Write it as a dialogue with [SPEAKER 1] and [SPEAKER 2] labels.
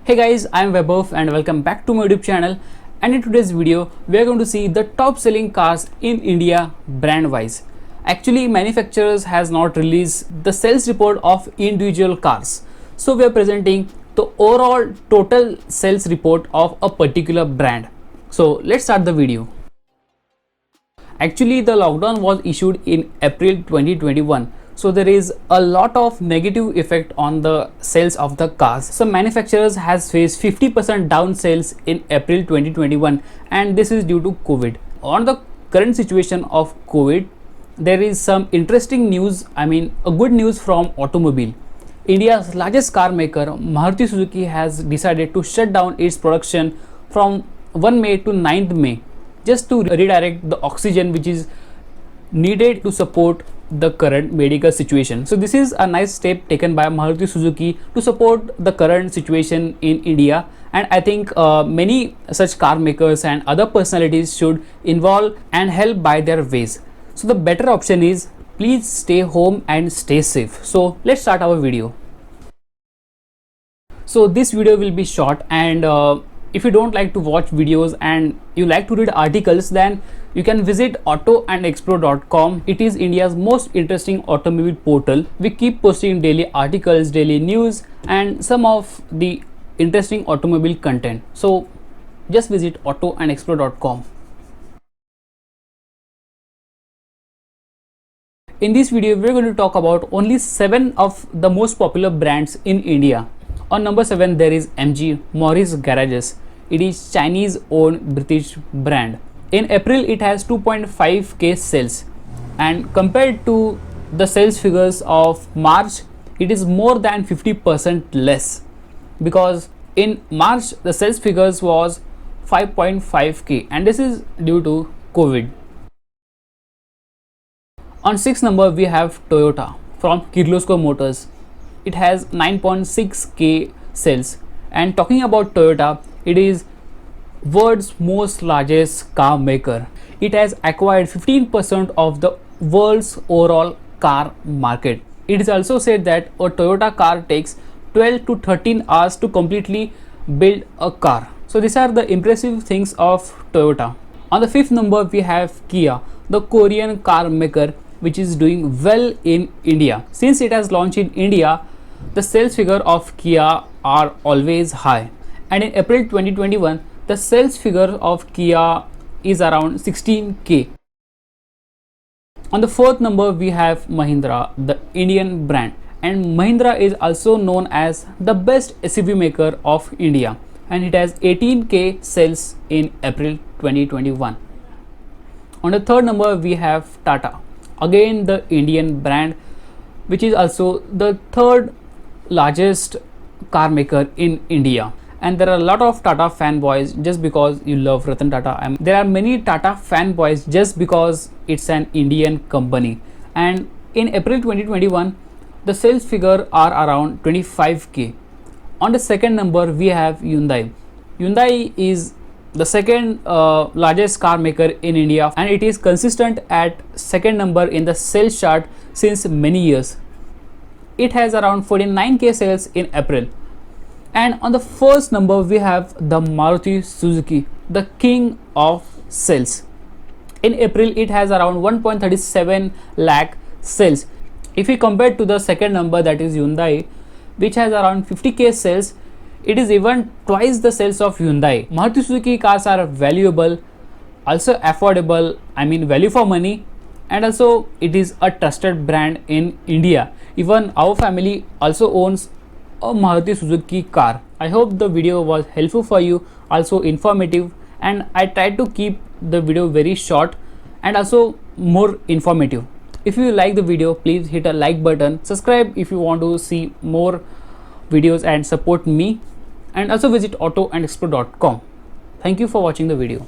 [SPEAKER 1] Hey guys, I am Vaibhav and welcome back to my YouTube channel. And in today's video, we are going to see the top selling cars in India brand wise. Actually, manufacturers has not released the sales report of individual cars. So we are presenting the overall total sales report of a particular brand. So let's start the video. Actually, the lockdown was issued in April 2021. So there is a lot of negative effect on the sales of the cars. Some manufacturers has faced 50% down sales in April 2021, and this is due to COVID. On the current situation of COVID, there is some interesting news, a good news from automobile. India's largest car maker Maruti Suzuki has decided to shut down its production from 1 May to 9th May just to redirect the oxygen which is needed to support the current medical situation. So this is a nice step taken by Maruti Suzuki to support the current situation in India, and I think many such car makers and other personalities should involve and help by their ways. So the better option is please stay home and stay safe. So let's start our video. So this video will be short, and if you don't like to watch videos and you like to read articles, then you can visit autoandexplore.com. It is India's most interesting automobile portal. We keep posting daily articles, daily news, and some of the interesting automobile content. So just visit autoandexplore.com. In this video, we're going to talk about only 7 of the most popular brands in India. On number 7, there is MG Morris Garages. It is Chinese owned British brand. In April, it has 2.5k sales, and compared to the sales figures of March, it is more than 50% less, because in March the sales figures was 5.5k, and this is due to COVID. On 6th number, we have Toyota from Kirloskar Motors. It has 9.6k sales, and talking about Toyota, it is world's most largest car maker. It has acquired 15% of the world's overall car market. It is also said that a Toyota car takes 12 to 13 hours to completely build a car. So these are the impressive things of Toyota. On the 5th number, we have Kia, the Korean car maker, which is doing well in India. Since it has launched in India, the sales figure of Kia are always high, and in April 2021 the sales figure of Kia is around 16k. On the 4th number, we have Mahindra, the Indian brand, and Mahindra is also known as the best SUV maker of India, and it has 18k sales in April 2021. On the 3rd number, we have Tata, again the Indian brand, which is also the 3rd largest car maker in India. And there are a lot of Tata fanboys just because you love Ratan Tata. And there are many Tata fanboys just because it's an Indian company. And in April 2021, the sales figure are around 25k. On the 2nd number, we have Hyundai. Hyundai is the 2nd largest car maker in India, and it is consistent at 2nd number in the sales chart since many years. It has around 49k sales in April. And on the 1st number, we have the Maruti Suzuki, the king of sales. In April, it has around 1.37 lakh sales. If we compare to the 2nd number, that is Hyundai, which has around 50k sales, it is even twice the sales of Hyundai. Maruti Suzuki cars are valuable, also affordable, value for money, and also it is a trusted brand in India. Even our family also owns a Maruti Suzuki car. I hope the video was helpful for you, also informative, and I tried to keep the video very short and also more informative. If you like the video, please hit a like button, subscribe if you want to see more videos and support me, and also visit autoandexplore.com. Thank you for watching the video.